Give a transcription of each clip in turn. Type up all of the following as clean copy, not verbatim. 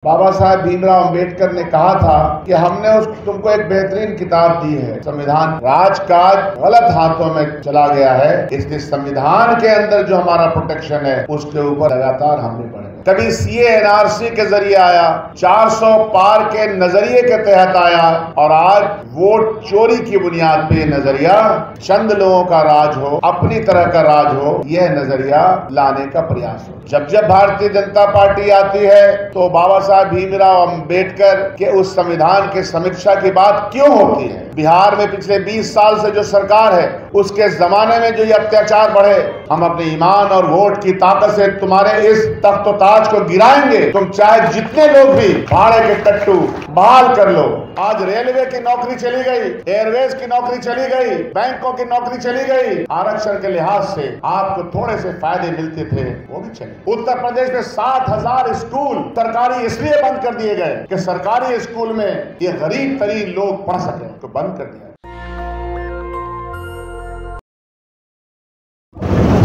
बाबा साहब भीमराव अंबेडकर ने कहा था कि हमने तुमको एक बेहतरीन किताब दी है संविधान। राजकाज गलत हाथों में चला गया है, इसलिए संविधान के अंदर जो हमारा प्रोटेक्शन है उसके ऊपर लगातार हमने बढ़े। कभी सीए एनआरसी के जरिए आया, 400 पार के नजरिए के तहत आया, और आज वोट चोरी की बुनियाद पे नजरिया चंद लोगों का राज हो, अपनी तरह का राज हो, यह नजरिया लाने का प्रयास हो। जब जब भारतीय जनता पार्टी आती है तो बाबा साहब भीमराव अंबेडकर के उस संविधान के समीक्षा की बात क्यों होती है? बिहार में पिछले 20 साल से जो सरकार है उसके जमाने में जो ये अत्याचार बढ़े, हम अपने ईमान और वोट की ताकत से तुम्हारे इस तख्त ताज को गिराएंगे। तुम चाहे जितने लोग भी भाड़े के टट्टू बहाल कर लो। आज रेलवे की नौकरी चली गई, एयरवेज की नौकरी चली गई, बैंकों की नौकरी चली गई। आरक्षण के लिहाज से आपको थोड़े से फायदे मिलते थे, वो भी चले। उत्तर प्रदेश में 60,000 स्कूल सरकारी इसलिए बंद कर दिए गए कि सरकारी स्कूल में ये गरीब तरीन लोग पढ़ सके, तो बंद कर दिया।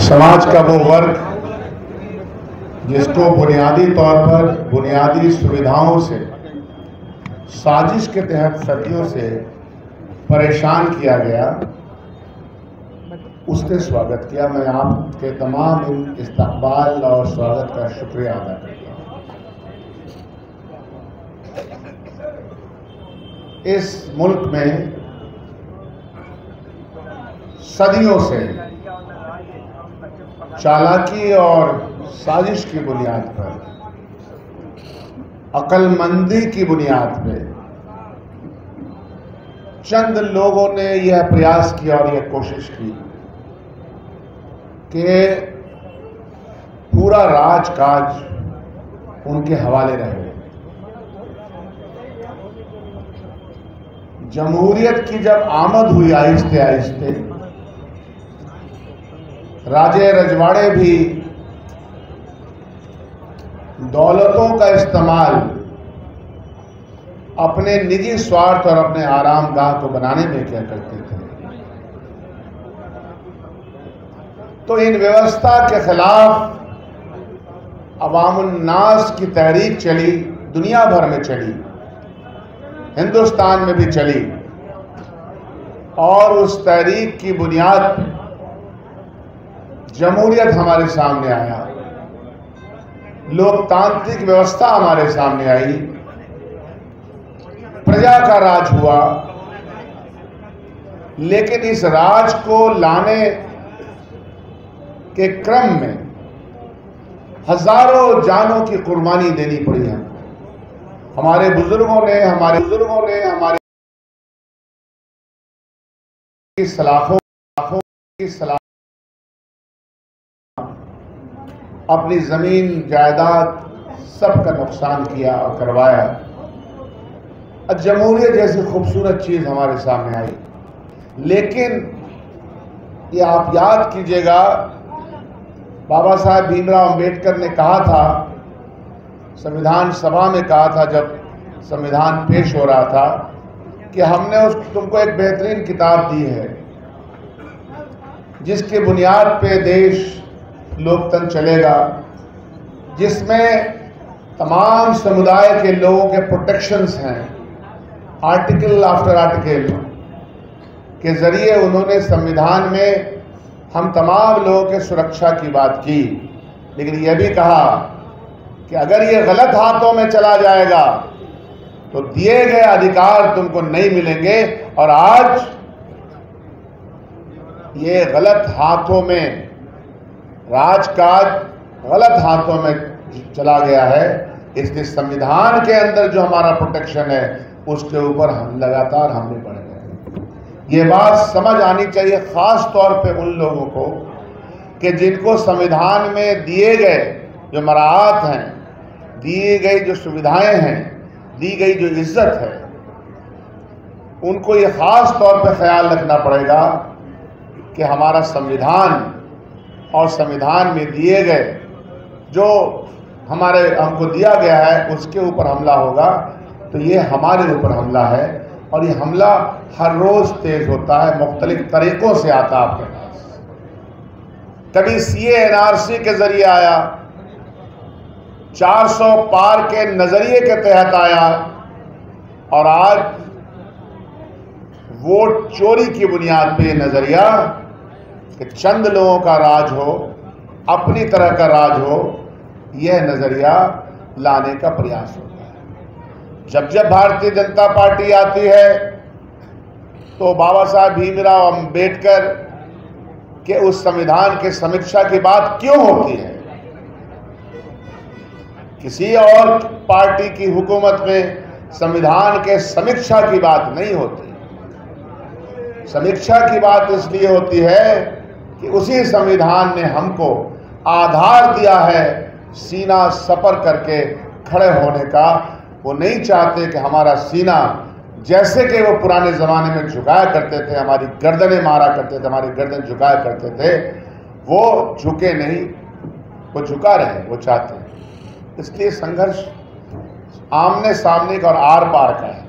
समाज का वो वर्ग जिसको बुनियादी तौर पर बुनियादी सुविधाओं से साजिश के तहत सदियों से परेशान किया गया, उसने स्वागत किया। मैं आपके तमाम इस्तकबाल और स्वागत का शुक्रिया अदा करता हूँ। इस मुल्क में सदियों से चालाकी और साजिश की बुनियाद पर, अक्लमंदी की बुनियाद पे चंद लोगों ने यह प्रयास किया और यह कोशिश की कि पूरा राजकाज उनके हवाले रहे। जमहूरियत की जब आमद हुई आहिस्ते आहिस्ते, राजे रजवाड़े भी दौलतों का इस्तेमाल अपने निजी स्वार्थ और अपने आरामगाह को बनाने में क्या करते थे। तो इन व्यवस्था के खिलाफ अवामुन्नास की तहरीक चली, दुनिया भर में चली, हिंदुस्तान में भी चली, और उस तहरीक की बुनियाद पर जमहूरियत हमारे सामने आया, लोकतांत्रिक व्यवस्था हमारे सामने आई, प्रजा का राज हुआ। लेकिन इस राज को लाने के क्रम में हजारों जानों की कुर्बानी देनी पड़ी है। हमारे बुजुर्गों ने हमारी सलाखों की सलाह, अपनी जमीन जायदाद सबका नुकसान किया और करवाया। जमहूरियत जैसी खूबसूरत चीज हमारे सामने आई। लेकिन ये आप याद कीजिएगा, बाबा साहब भीमराव अंबेडकर ने कहा था, संविधान सभा में कहा था जब संविधान पेश हो रहा था, कि हमने तुमको एक बेहतरीन किताब दी है जिसके बुनियाद पे देश लोकतंत्र चलेगा, जिसमें तमाम समुदाय के लोगों के प्रोटेक्शंस हैं। आर्टिकल आफ्टर आर्टिकल के जरिए उन्होंने संविधान में हम तमाम लोगों के सुरक्षा की बात की, लेकिन यह भी कहा कि अगर ये गलत हाथों में चला जाएगा तो दिए गए अधिकार तुमको नहीं मिलेंगे। और आज ये गलत हाथों में, राजकाज गलत हाथों में चला गया है, इसलिए संविधान के अंदर जो हमारा प्रोटेक्शन है उसके ऊपर हम लगातार हमले बढ़ गए। ये बात समझ आनी चाहिए, खास तौर पे उन लोगों को कि जिनको संविधान में दिए गए जो मराहत हैं, दी गई जो सुविधाएं हैं, दी गई जो इज्जत है, उनको ये खास तौर पे ख्याल रखना पड़ेगा कि हमारा संविधान और संविधान में दिए गए जो हमको दिया गया है उसके ऊपर हमला होगा तो ये हमारे ऊपर हमला है। और ये हमला हर रोज तेज होता है, मुख्तलिफ तरीकों से आता है आपके पास। कभी सीए एनआरसी के जरिए आया, 400 पार के नजरिए के तहत आया और आज वोट चोरी की बुनियाद पे नजरिया कि चंद लोगों का राज हो, अपनी तरह का राज हो, यह नजरिया लाने का प्रयास होता है। जब जब भारतीय जनता पार्टी आती है तो बाबा साहब भीमराव अंबेडकर के उस संविधान के समीक्षा की बात क्यों होती है? किसी और पार्टी की हुकूमत में संविधान के समीक्षा की बात नहीं होती। समीक्षा की बात इसलिए होती है कि उसी संविधान ने हमको आधार दिया है सीना सपर करके खड़े होने का। वो नहीं चाहते कि हमारा सीना जैसे कि वो पुराने ज़माने में झुकाया करते थे, हमारी गर्दनें मारा करते थे, हमारी गर्दन झुकाया करते थे, वो झुके नहीं, वो झुका रहे, वो चाहते हैं। इसलिए संघर्ष आमने सामने का और आर पार का है।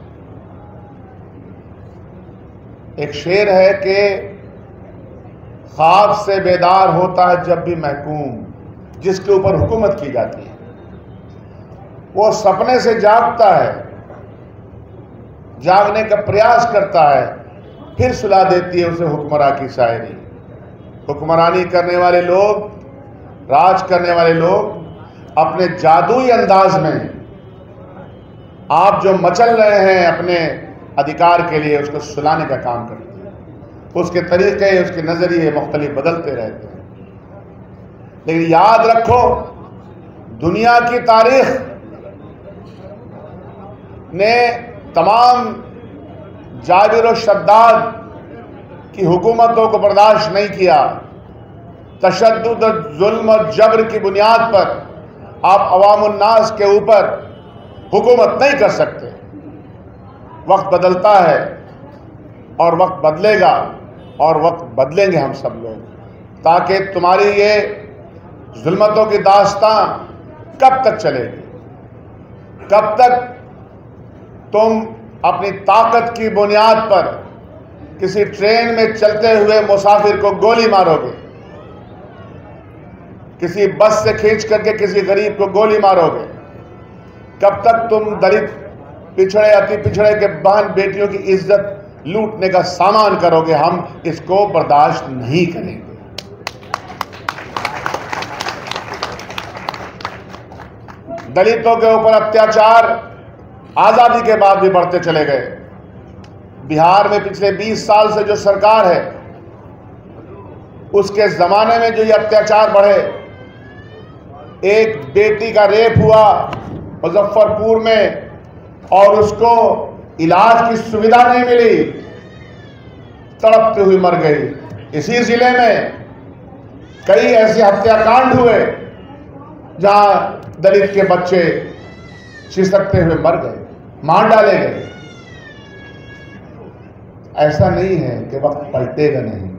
एक शेर है कि ख्वाब से बेदार होता है जब भी महकूम, जिसके ऊपर हुकूमत की जाती है। वो सपने से जागता है, जागने का प्रयास करता है, फिर सुला देती है उसे हुक्मरां की शायरी। हुक्मरानी करने वाले लोग, राज करने वाले लोग अपने जादुई अंदाज में आप जो मचल रहे हैं अपने अधिकार के लिए, उसको सुलाने का काम करते हैं। उसके तरीके, उसके नजरिए मुख्तलिफ बदलते रहते हैं। लेकिन याद रखो, दुनिया की तारीख ने तमाम जाबिर और शद्दाद की हुकूमतों को बर्दाश्त नहीं किया। तशद्दुद, जुल्म और जबर की बुनियाद पर आप अवामुन्नास के ऊपर हुकूमत नहीं कर सकते। वक्त बदलता है और वक्त बदलेगा और वक्त बदलेंगे हम सब लोग, ताकि तुम्हारी ये जुल्मतों की दास्तां कब तक चलेगी? कब तक तुम अपनी ताकत की बुनियाद पर किसी ट्रेन में चलते हुए मुसाफिर को गोली मारोगे, किसी बस से खींच करके किसी गरीब को गोली मारोगे? कब तक तुम दलित, पिछड़े, अति पिछड़े के बहन बेटियों की इज्जत लूटने का सामान करोगे? हम इसको बर्दाश्त नहीं करेंगे। दलितों के ऊपर अत्याचार आजादी के बाद भी बढ़ते चले गए। बिहार में पिछले 20 साल से जो सरकार है, उसके जमाने में जो ये अत्याचार बढ़े, एक बेटी का रेप हुआ मुजफ्फरपुर में और उसको इलाज की सुविधा नहीं मिली, तड़पती हुई मर गई। इसी जिले में कई ऐसे हत्याकांड हुए जहां दलित के बच्चे छिसकते हुए मर गए, मार डाले गए। ऐसा नहीं है कि वक्त पलटेगा नहीं।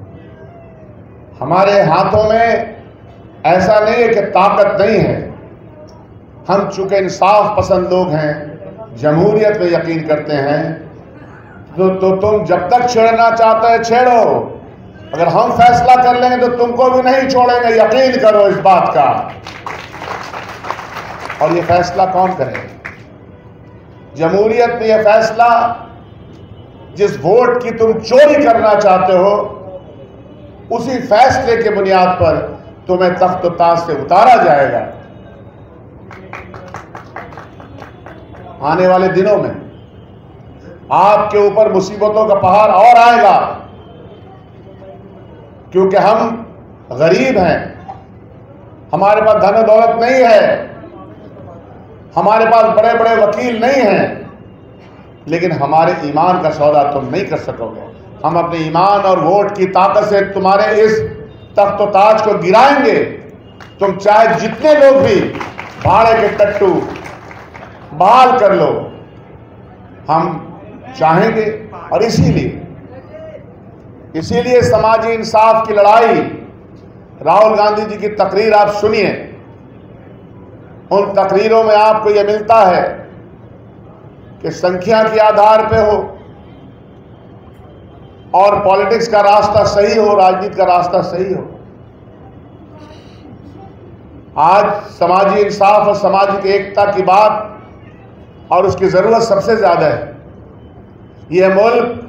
हमारे हाथों में ऐसा नहीं है कि ताकत नहीं है। हम चूंकि इंसाफ पसंद लोग हैं, जमहूरियत में यकीन करते हैं, तो तुम जब तक छेड़ना चाहते हैं छेड़ो। अगर हम फैसला कर लेंगे तो तुमको भी नहीं छोड़ेंगे, यकीन करो इस बात का। और ये फैसला कौन करेगा? जमहूरियत में यह फैसला, जिस वोट की तुम चोरी करना चाहते हो, उसी फैसले के बुनियाद पर तुम्हें तख्त व ताज से उतारा जाएगा। आने वाले दिनों में आपके ऊपर मुसीबतों का पहाड़ और आएगा, क्योंकि हम गरीब हैं, हमारे पास धन दौलत नहीं है, हमारे पास बड़े बड़े वकील नहीं हैं, लेकिन हमारे ईमान का सौदा तुम नहीं कर सकोगे। हम अपने ईमान और वोट की ताकत से तुम्हारे इस तख्त व ताज को गिराएंगे। तुम चाहे जितने लोग भी भाड़े के टट्टू बहाल कर लो, हम चाहेंगे। और इसीलिए समाजी इंसाफ की लड़ाई, राहुल गांधी जी की तकरीर आप सुनिए। उन तकरीरों में आपको यह मिलता है कि संख्या के आधार पे हो और पॉलिटिक्स का रास्ता सही हो, राजनीति का रास्ता सही हो। आज समाजी इंसाफ और सामाजिक एकता की बात और उसकी ज़रूरत सबसे ज़्यादा है। यह मुल्क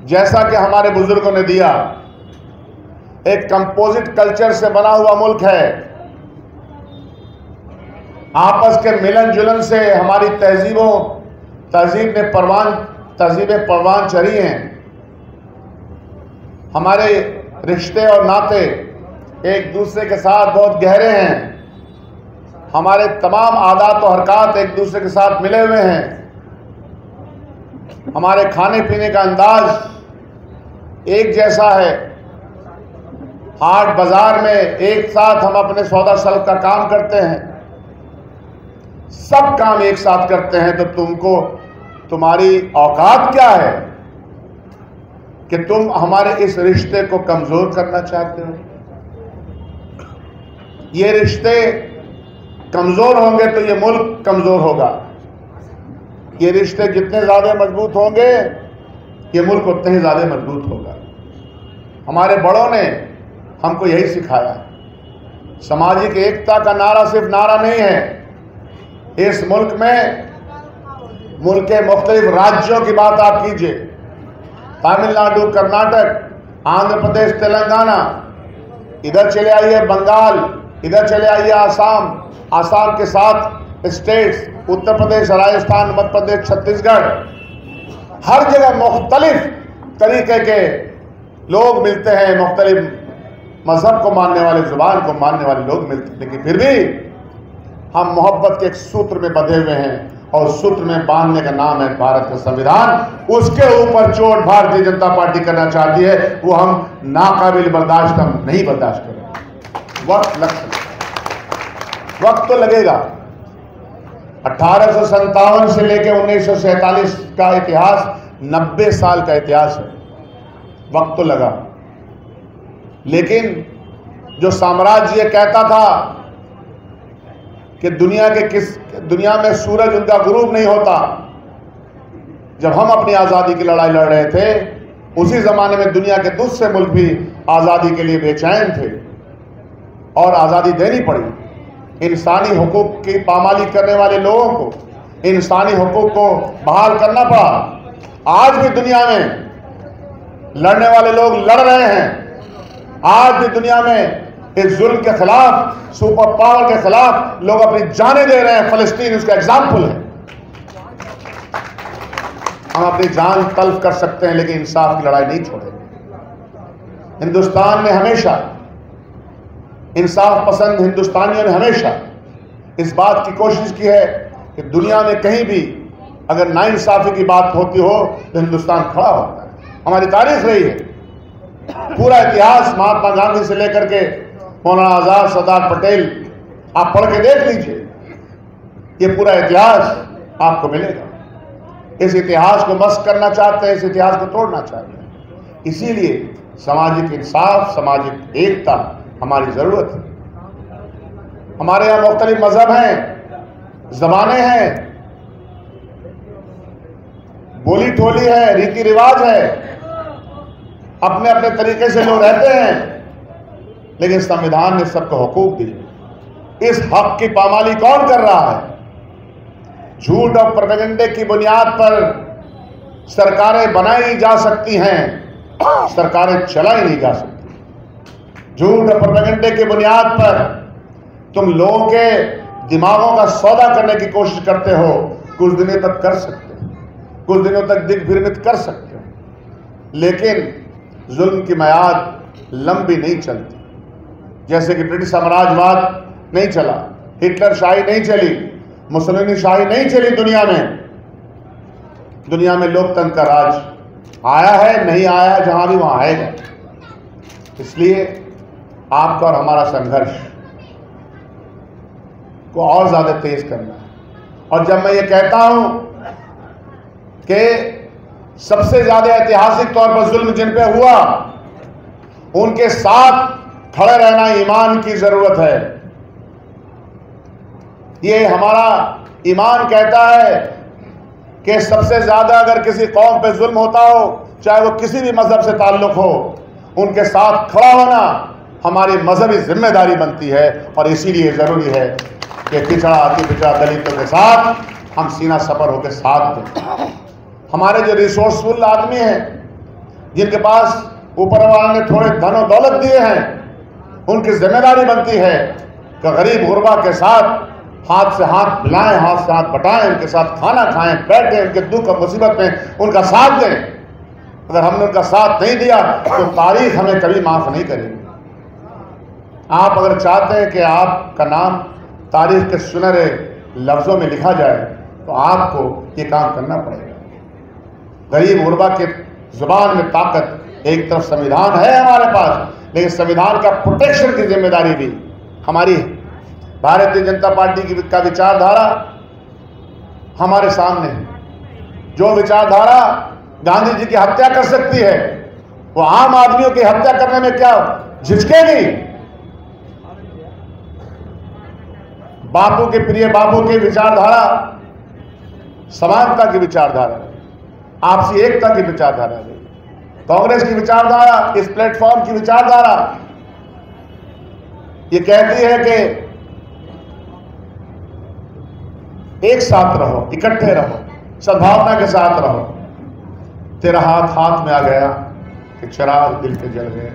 जैसा कि हमारे बुजुर्गों ने दिया, एक कंपोजिट कल्चर से बना हुआ मुल्क है। आपस के मिलन जुलन से हमारी तहजीबें परवान चढ़ी हैं। हमारे रिश्ते और नाते एक दूसरे के साथ बहुत गहरे हैं। हमारे तमाम आदात और हरकत एक दूसरे के साथ मिले हुए हैं। हमारे खाने पीने का अंदाज एक जैसा है। हाट बाजार में एक साथ हम अपने सौदा सल्फ का काम करते हैं, सब काम एक साथ करते हैं। तो तुम्हारी औकात क्या है कि तुम हमारे इस रिश्ते को कमजोर करना चाहते हो? ये रिश्ते कमजोर होंगे तो ये मुल्क कमजोर होगा। ये रिश्ते जितने ज्यादा मजबूत होंगे ये मुल्क उतने ही ज्यादा मजबूत होगा। हमारे बड़ों ने हमको यही सिखाया। सामाजिक एकता का नारा सिर्फ नारा नहीं है। इस मुल्क में मुल्क के मुख्तलिफ राज्यों की बात आप कीजिए, तमिलनाडु, कर्नाटक, आंध्र प्रदेश, तेलंगाना, इधर चले आइए बंगाल, इधर चले आइए आसाम के 7 स्टेट्स, उत्तर प्रदेश, राजस्थान, मध्य प्रदेश, छत्तीसगढ़, हर जगह मुख्तलिफ तरीके के लोग मिलते हैं। मुख्तलिफ मजहब को मानने वाले, जुबान को मानने वाले लोग मिलते हैं, लेकिन फिर भी हम मोहब्बत के एक सूत्र में बंधे हुए हैं और सूत्र में बांधने का नाम है भारत का संविधान। उसके ऊपर चोट भारतीय जनता पार्टी करना चाहती है, वो हम नाकाबिल बर्दाश्त हम नहीं बर्दाश्त करेंगे। वक्त तो लगेगा। 1857 से लेकर 1947 का इतिहास 90 साल का इतिहास है। वक्त तो लगा, लेकिन जो साम्राज्य कहता था कि दुनिया में सूरज उनका गुरूब नहीं होता, जब हम अपनी आज़ादी की लड़ाई लड़ रहे थे उसी ज़माने में दुनिया के दूसरे मुल्क भी आज़ादी के लिए बेचैन थे और आज़ादी देनी पड़ी। इंसानी हुकूक की पामाली करने वाले लोगों को इंसानी हुकूक को बहाल करना पड़ा। आज भी दुनिया में लड़ने वाले लोग लड़ रहे हैं। आज भी दुनिया में इस जुल्म के खिलाफ, सुपर पावर के खिलाफ लोग अपनी जानें दे रहे हैं। फलस्तीन उसका एग्जाम्पल है। हम अपनी जान तल्फ कर सकते हैं लेकिन इंसाफ की लड़ाई नहीं छोड़ेंगे। हिंदुस्तान ने हमेशा, इंसाफ पसंद हिंदुस्तानियों ने हमेशा इस बात की कोशिश की है कि दुनिया में कहीं भी अगर नाइंसाफी की बात होती हो तो हिंदुस्तान खड़ा होता है। हमारी तारीख रही है, पूरा इतिहास महात्मा गांधी से लेकर के मौलाना आजाद, सरदार पटेल, आप पढ़ के देख लीजिए, ये पूरा इतिहास आपको मिलेगा। इस इतिहास को मस्क करना चाहते हैं, इस इतिहास को तोड़ना चाहते हैं। इसीलिए सामाजिक इंसाफ, सामाजिक एकता हमारी जरूरत है। हमारे यहाँ मुख्तलिफ मजहब हैं, जबानें हैं, बोली टोली है, रीति रिवाज है, अपने अपने तरीके से लोग रहते हैं, लेकिन संविधान ने सबको हुकूक दिए। इस हक की पामाली कौन कर रहा है? झूठ और प्रोपेगेंडे की बुनियाद पर सरकारें बनाई जा सकती हैं, सरकारें चलाई नहीं जा सकती। झूठ और प्रोपेगेंडे की बुनियाद पर तुम लोगों के दिमागों का सौदा करने की कोशिश करते हो, कुछ दिनों तक कर सकते हो, कुछ दिनों तक दिग्भ्रमित कर सकते हो, लेकिन जुल्म की मियाद लंबी नहीं चलती। जैसे कि ब्रिटिश साम्राज्यवाद नहीं चला, हिटलर शाही नहीं चली, मुसोलिनी शाही नहीं चली। दुनिया में लोकतंत्र का राज आया है, नहीं आया, जहां भी वहां आएगा। इसलिए आपका और हमारा संघर्ष को और ज्यादा तेज करना है। और जब मैं ये कहता हूं कि सबसे ज्यादा ऐतिहासिक तौर पर जुल्म जिन पे हुआ, उनके साथ खड़े रहना ईमान की जरूरत है। ये हमारा ईमान कहता है कि सबसे ज्यादा अगर किसी कौम पे जुल्म होता हो, चाहे वो किसी भी मजहब से ताल्लुक हो, उनके साथ खड़ा होना हमारी मजहबी जिम्मेदारी बनती है और इसीलिए ज़रूरी है कि पिछड़ा अति पिछड़ा दलितों के साथ हम सीना सफर होकर साथ दें। हमारे जो रिसोर्सफुल आदमी हैं, जिनके पास ऊपर वाले ने थोड़े धन और दौलत दिए हैं, उनकी जिम्मेदारी बनती है कि गरीब गुरबा के साथ हाथ से हाथ मिलाएं, हाथ से हाथ बटाएं, उनके साथ खाना खाएं, बैठें, उनके दुख और मुसीबत में उनका साथ दें। अगर हमने उनका साथ नहीं दिया तो तारीख हमें कभी माफ नहीं करेगी। आप अगर चाहते हैं कि आपका नाम तारीख के सुनहरे लफ्जों में लिखा जाए तो आपको ये काम करना पड़ेगा। गरीब गुरबा के जुबान में ताकत, एक तरफ संविधान है हमारे पास, लेकिन संविधान का प्रोटेक्शन की जिम्मेदारी भी हमारी है। भारतीय जनता पार्टी का विचारधारा हमारे सामने है। जो विचारधारा गांधी जी की हत्या कर सकती है, वो आम आदमियों की हत्या करने में क्या झिझकेगी? बापू के प्रिय बापू की विचारधारा समानता की विचारधारा, आपसी एकता की विचारधारा है। कांग्रेस की विचारधारा, इस प्लेटफॉर्म की विचारधारा ये कहती है कि एक साथ रहो, इकट्ठे रहो, सद्भावना के साथ रहो। तेरा हाथ हाथ में आ गया कि चिराग दिल के जल गए,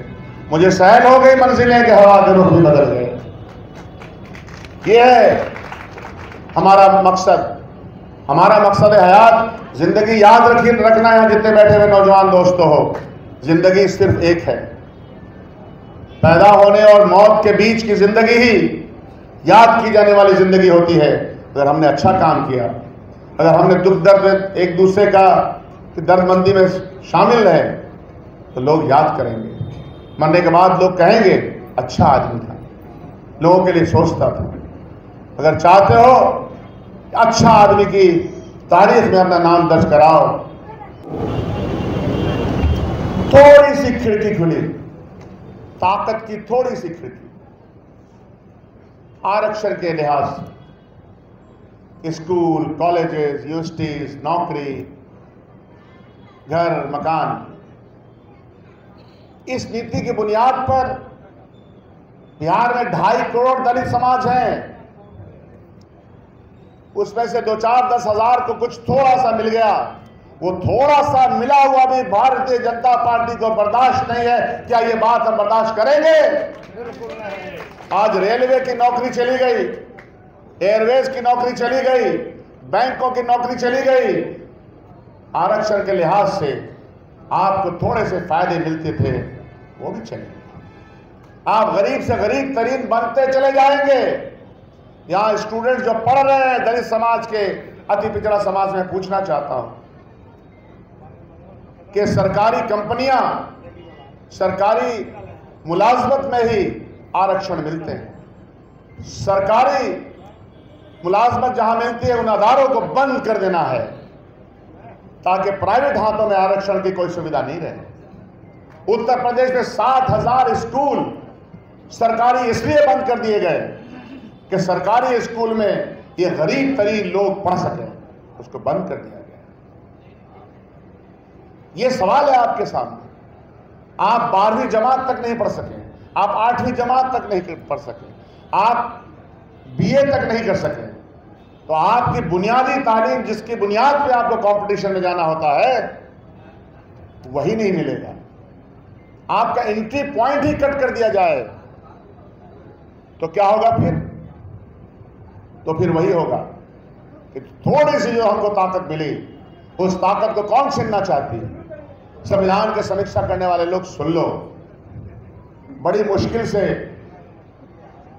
मुझे सहल हो गई मंजिलें कि हवा के रुख भी बदल गए। ये है हमारा मकसद। हमारा मकसद है हयात। जिंदगी याद रखना है, जितने बैठे हुए नौजवान दोस्तों हो, जिंदगी सिर्फ एक है। पैदा होने और मौत के बीच की जिंदगी ही याद की जाने वाली जिंदगी होती है। अगर हमने अच्छा काम किया, अगर हमने दुख दर्द एक दूसरे का दर्दमंदी में शामिल रहे, तो लोग याद करेंगे। मरने के बाद लोग कहेंगे अच्छा आदमी था, लोगों के लिए सोचता था। अगर चाहते हो अच्छा आदमी की तारीख में अपना नाम दर्ज कराओ, थोड़ी सी खिड़की खुली, ताकत की थोड़ी सी खिड़की, आरक्षण के लिहाज से स्कूल, कॉलेजेस, यूनिवर्सिटीज, नौकरी, घर, मकान, इस नीति की बुनियाद पर बिहार में 2.5 करोड़ दलित समाज हैं। उसमें से 2-4-10 हजार को कुछ थोड़ा सा मिल गया। वो थोड़ा सा मिला हुआ भी भारतीय जनता पार्टी को बर्दाश्त नहीं है। क्या ये बात हम बर्दाश्त करेंगे? आज रेलवे की नौकरी चली गई, एयरवेज की नौकरी चली गई, बैंकों की नौकरी चली गई। आरक्षण के लिहाज से आपको थोड़े से फायदे मिलते थे, वो भी चले। आप गरीब से गरीब तरीन बनते चले जाएंगे। यहां स्टूडेंट जो पढ़ रहे हैं दलित समाज के, अति पिछड़ा समाज में पूछना चाहता हूं कि सरकारी कंपनियां, सरकारी मुलाजमत में ही आरक्षण मिलते हैं। सरकारी मुलाजमत जहां मिलती है, उन अदारों को बंद कर देना है ताकि प्राइवेट हाथों में आरक्षण की कोई सुविधा नहीं रहे। उत्तर प्रदेश में 60,000 स्कूल सरकारी इसलिए बंद कर दिए गए कि सरकारी स्कूल में ये गरीब तरीन लोग पढ़ सके, उसको बंद कर दिया गया। ये सवाल है आपके सामने। आप 12वीं जमात तक नहीं पढ़ सके, आप 8वीं जमात तक नहीं पढ़ सके, आप बीए तक नहीं कर सके, तो आपकी बुनियादी तालीम, जिसकी बुनियाद पे आपको कंपटीशन में जाना होता है, वही नहीं मिलेगा। आपका एंट्री पॉइंट ही कट कर दिया जाए तो क्या होगा फिर? तो फिर वही होगा कि थोड़ी सी जो हमको ताकत मिली, उस ताकत को कौन छीनना चाहती है? संविधान की समीक्षा करने वाले लोग सुन लो, बड़ी मुश्किल से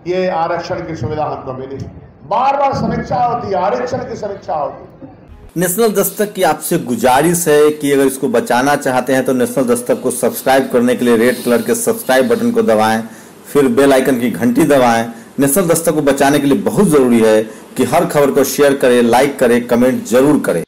ये आरक्षण की सुविधा हमको मिली। बार बार समीक्षा होती है, आरक्षण की समीक्षा होती है। नेशनल दस्तक की आपसे गुजारिश है कि अगर इसको बचाना चाहते हैं तो नेशनल दस्तक को सब्सक्राइब करने के लिए रेड कलर के सब्सक्राइब बटन को दबाएं, फिर बेल आइकन की घंटी दबाएं। नेशनल दस्तक को बचाने के लिए बहुत जरूरी है कि हर खबर को शेयर करें, लाइक करें, कमेंट जरूर करें।